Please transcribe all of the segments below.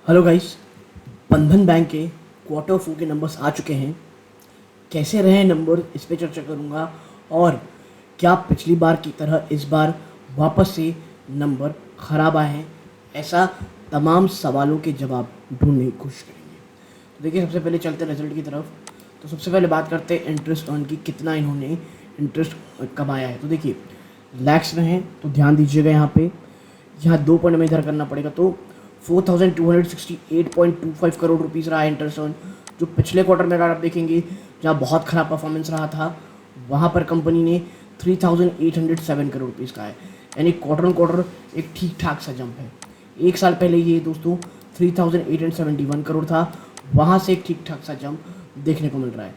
Hello guys. बंधन bank के quarter four के नंबर्स आ चुके हैं। कैसे रहे नंबर इस पे चर्चा करूंगा। और क्या पिछली बार की तरह इस बार वापस से नंबर खराब आए हैं, ऐसा तमाम सवालों के जवाब ढूंढने की कोशिश करेंगे। तो देखिए, सबसे पहले चलते हैं रिजल्ट की तरफ। तो सबसे पहले बात करते हैं इंटरेस्ट अर्न की, कितना इन्होंने इंटरेस्ट कमाया है। तो देखिए, लैक्स में है तो ध्यान दीजिएगा। यहाँ 2 पॉइंट में इधर करना पड़ेगा। तो 4268.25 करोड़ रुपीज़ रहा है इंटरेस्ट अर्न। जो पिछले क्वार्टर में अगर आप देखेंगे, जहाँ बहुत ख़राब परफॉर्मेंस रहा था, वहाँ पर कंपनी ने 3807 करोड़ रुपीज़ का है। यानी क्वार्टर ऑन क्वार्टर एक ठीक ठाक सा जंप है। एक साल पहले ये दोस्तों 3871 करोड़ था, वहाँ से एक ठीक ठाक सा जंप देखने को मिल रहा है।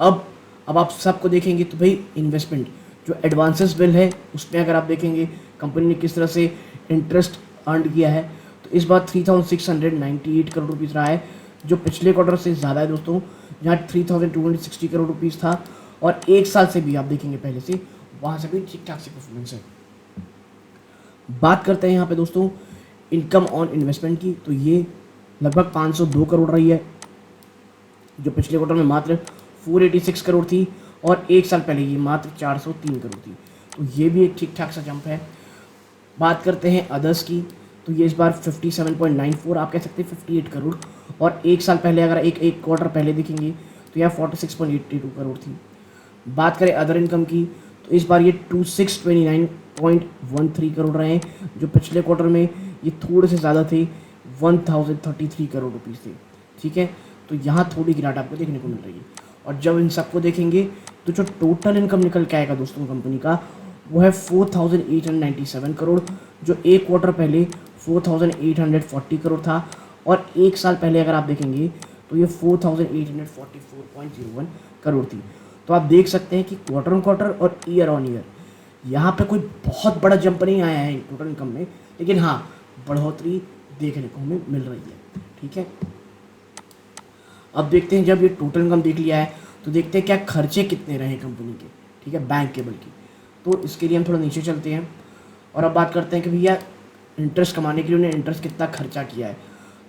अब आप सबको देखेंगे तो भाई इन्वेस्टमेंट जो एडवांसेस बिल है, उसमें अगर आप देखेंगे कंपनी ने किस तरह से इंटरेस्ट अर्न किया है, तो इस बार 3698 करोड़ रुपीज़ रहा है, जो पिछले क्वार्टर से ज़्यादा है दोस्तों, जहाँ 3260 करोड़ रुपीज़ था। और एक साल से भी आप देखेंगे पहले से, वहाँ से भी ठीक ठाक सी परफॉर्मेंस है। बात करते हैं यहाँ पे दोस्तों इनकम ऑन इन्वेस्टमेंट की, तो ये लगभग 502 करोड़ रही है, जो पिछले क्वार्टर में मात्र 486 करोड़ थी, और एक साल पहले ये मात्र 403 करोड़ थी। तो ये भी एक ठीक ठाक सा जंप है। बात करते हैं अदर्स की, तो ये इस बार 57.94, आप कह सकते हैं 58 करोड़, और एक साल पहले अगर एक क्वार्टर पहले देखेंगे तो यह 46.82 करोड़ थी। बात करें अदर इनकम की, तो इस बार ये 2629.13 करोड़ रहे हैं, जो पिछले क्वार्टर में ये थोड़े से ज़्यादा थे, 1033 करोड़ रुपीज़ थे। ठीक है, तो यहाँ थोड़ी गिरावट आपको देखने को मिल रही है। और जब इन सबको देखेंगे तो जो टोटल इनकम निकल के आएगा दोस्तों कंपनी का, वो है 4897 करोड़, जो एक क्वार्टर पहले 4840 करोड़ था, और एक साल पहले अगर आप देखेंगे तो ये 4844.01 करोड़ थी। तो आप देख सकते हैं कि क्वार्टर ऑन क्वार्टर और ईयर ऑन ईयर यहाँ पे कोई बहुत बड़ा जंप नहीं आया है टोटल इनकम में, लेकिन हाँ, बढ़ोतरी देखने को हमें मिल रही है। ठीक है, अब देखते हैं, जब ये टोटल इनकम देख लिया है तो देखते हैं क्या खर्चे कितने रहे कंपनी के। ठीक है, बैंक के बल्कि। तो इसके लिए हम थोड़ा नीचे चलते हैं और अब बात करते हैं कि भैया इंटरेस्ट कमाने के लिए उन्हें इंटरेस्ट कितना खर्चा किया है।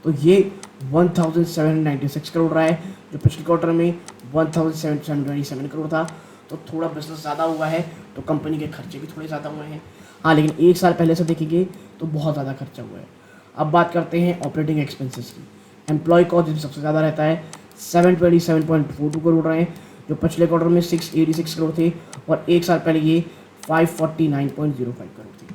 तो ये 1796 करोड़ रहा है, जो पिछले क्वार्टर में 1727 करोड़ था। तो थोड़ा बिजनेस ज़्यादा हुआ है, तो कंपनी के खर्चे भी थोड़े ज़्यादा हुए हैं। हाँ, लेकिन एक साल पहले से देखेंगे तो बहुत ज़्यादा खर्चा हुआ है। अब बात करते हैं ऑपरेटिंग एक्सपेंसेस की। एम्प्लॉय कॉस्ट जिसमें सबसे ज़्यादा रहता है, 727.42 करोड़ रहे हैं, जो पिछले क्वार्टर में 686 करोड़ थे, और एक साल पहले ये 549.05 करोड़ थे।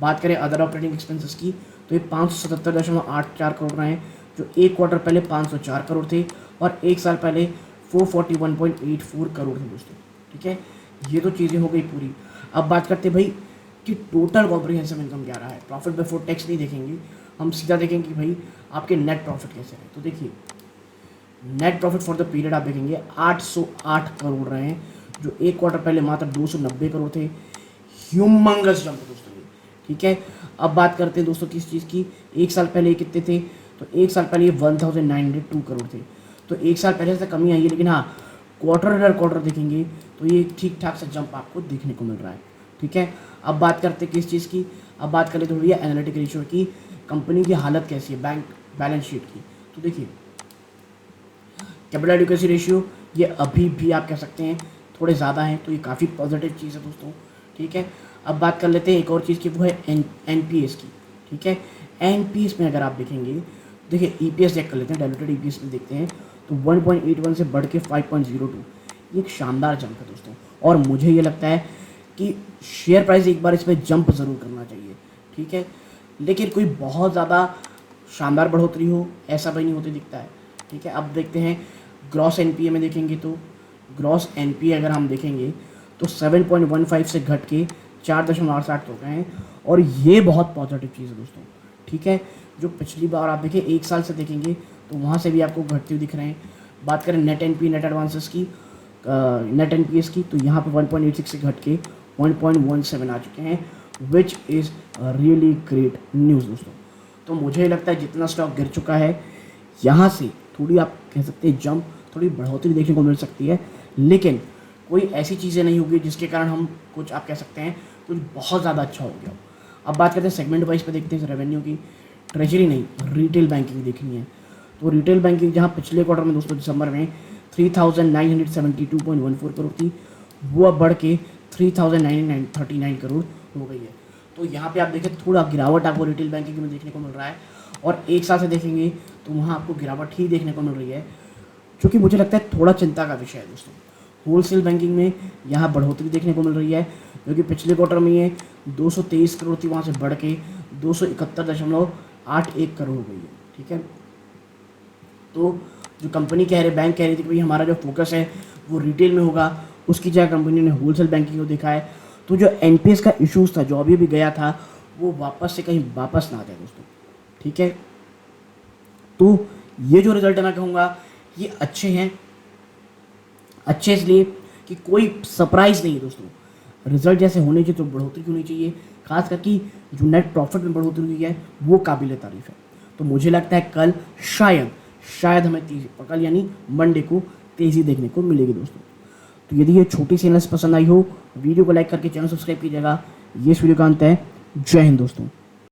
बात करें अदर ऑपरेटिंग एक्सपेंसेस की, तो ये 577.84 करोड़ रहे हैं, जो एक क्वार्टर पहले 504 करोड़ थे, और एक साल पहले 441.84 करोड़ थे दोस्तों। ठीक है, ये तो चीज़ें हो गई पूरी। अब बात करते हैं भाई कि टोटल कॉम्प्रिहेंसिव इनकम क्या रहा है। प्रॉफिट बिफोर टैक्स नहीं देखेंगे, हम सीधा देखेंगे कि भाई आपके नेट प्रॉफिट कैसे रहे। तो देखिए, net profit for the period आप देखेंगे 808 करोड़ रहे हैं, जो एक क्वार्टर पहले मात्र 290 करोड़ थे। ह्यूमंगस जंप दोस्तों ये। ठीक है, अब बात करते हैं दोस्तों किस चीज़ की। एक साल पहले ये कितने थे, तो एक साल पहले ये 1902 करोड़ थे। तो एक साल पहले से कमी आई है, लेकिन हाँ, क्वार्टर देखेंगे तो ये ठीक ठाक सा जंप आपको देखने को मिल रहा है। ठीक है, अब बात करते हैं किस चीज़ की। अब बात करें तो भैया एनालिटिक रेशियो की, कंपनी की हालत कैसी है बैंक बैलेंस शीट की। तो देखिए, कैपिटल एडिक्वेसी रेशियो ये अभी भी आप कह सकते हैं थोड़े ज़्यादा हैं, तो ये काफ़ी पॉजिटिव चीज़ है दोस्तों। ठीक है, अब बात कर लेते हैं एक और चीज़ की, वो है एनपीएस की। ठीक है, एनपीएस में अगर आप देखेंगे, देखिए ईपीएस चेक कर लेते हैं, डायलूटेड ईपीएस में देखते हैं, तो 1.81 से बढ़ के 5.02, ये एक शानदार जंप है दोस्तों। और मुझे ये लगता है कि शेयर प्राइस एक बार इसमें जंप ज़रूर करना चाहिए। ठीक है, लेकिन कोई बहुत ज़्यादा शानदार बढ़ोतरी हो ऐसा भी नहीं होते दिखता है। ठीक है, अब देखते हैं ग्रॉस एनपीए में देखेंगे, तो ग्रॉस एनपीए अगर हम देखेंगे तो 7.15 से घट के 4.88 हो गए हैं, और ये बहुत पॉजिटिव चीज़ है दोस्तों। ठीक है, जो पिछली बार आप देखें एक साल से देखेंगे तो वहाँ से भी आपको घटते हुए दिख रहे हैं। बात करें नेट एनपीए नेट एडवांसेस की, नेट एनपीएस की, तो यहाँ पे 1.86 से घट के 1.17 आ चुके हैं, which is really great news दोस्तों। तो मुझे लगता है जितना स्टॉक गिर चुका है, यहाँ से थोड़ी आप कह सकते हैं जंप, थोड़ी बढ़ोतरी देखने को मिल सकती है, लेकिन कोई ऐसी चीज़ें नहीं होगी जिसके कारण हम कुछ आप कह सकते हैं कुछ बहुत ज़्यादा अच्छा हो गया। अब बात करते हैं सेगमेंट वाइज पे, देखते हैं रेवेन्यू की। ट्रेजरी नहीं, रिटेल बैंकिंग देखनी है। तो रिटेल बैंकिंग जहाँ पिछले क्वार्टर में दोस्तों दिसंबर में 3,972.14 करोड़ थी, वो अब बढ़ के 3,939 करोड़ हो गई है। तो यहाँ पे आप देखें थोड़ा गिरावट आपको रिटेल बैंकिंग में देखने को मिल रहा है, और एक साल से देखेंगे तो वहाँ आपको गिरावट ही देखने को मिल रही है, जो कि मुझे लगता है थोड़ा चिंता का विषय है दोस्तों। होलसेल बैंकिंग में यहाँ बढ़ोतरी देखने को मिल रही है, क्योंकि पिछले क्वार्टर में ये 223 करोड़ थी, वहाँ से बढ़ के 271.81 करोड़ हो गई है। ठीक है, तो जो कंपनी कह रही, बैंक कह रही थी कि भाई हमारा जो फोकस है वो रिटेल में होगा, उसकी जगह कंपनी ने होलसेल बैंकिंग को देखा है। तो जो एनपीएस का इश्यूज था, जो अभी भी गया था, वो वापस से कहीं वापस ना आ जाए दोस्तों। ठीक है, तो ये जो रिजल्ट है मैं कहूँगा ये अच्छे हैं। अच्छे इसलिए कि कोई सरप्राइज नहीं है दोस्तों। रिजल्ट जैसे होने चाहिए तो बढ़ोतरी होनी चाहिए, खास करके जो नेट प्रॉफिट में बढ़ोतरी हुई है वो काबिल तारीफ है। तो मुझे लगता है कल शायद हमें तेजी, कल यानी मंडे को तेज़ी देखने को मिलेगी दोस्तों। तो यदि ये छोटी सी एनालिसिस पसंद आई हो, वीडियो को लाइक करके चैनल सब्सक्राइब कीजिएगा। ये इस वीडियो का अंत है। जय हिंद दोस्तों।